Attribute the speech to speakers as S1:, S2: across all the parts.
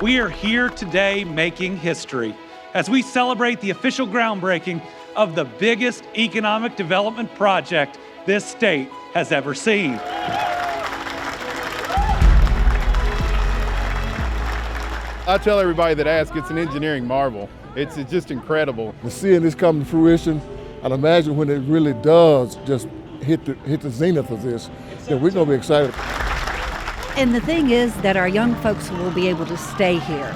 S1: we are here today making history as we celebrate the official groundbreaking of the biggest economic development project this state has ever seen.
S2: I tell everybody that asks, it's an engineering marvel. It's just incredible.
S3: Seeing this come to fruition, I'd imagine when it really does just hit the zenith of this, then we're going to be excited.
S4: And the thing is that our young folks will be able to stay here.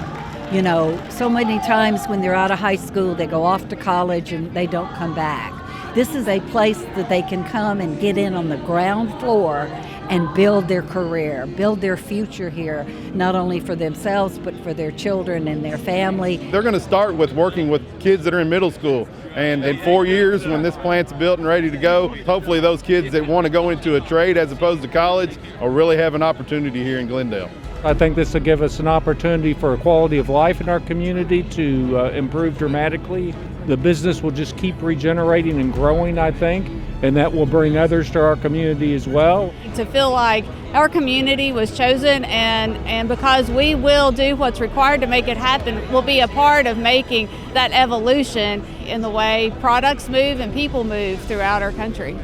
S4: You know, so many times when they're out of high school, they go off to college and they don't come back. This is a place that they can come and get in on the ground floor and build their career, build their future here, not only for themselves, but for their children and their family.
S2: They're going to start with working with kids that are in middle school. And in 4 years, when this plant's built and ready to go, hopefully those kids that want to go into a trade as opposed to college will really have an opportunity here in Glendale.
S5: I think this will give us an opportunity for a quality of life in our community to improve dramatically. The business will just keep regenerating and growing, I think, and that will bring others to our community as well.
S6: To feel like our community was chosen and because we will do what's required to make it happen, we'll be a part of making that evolution in the way products move and people move throughout our country.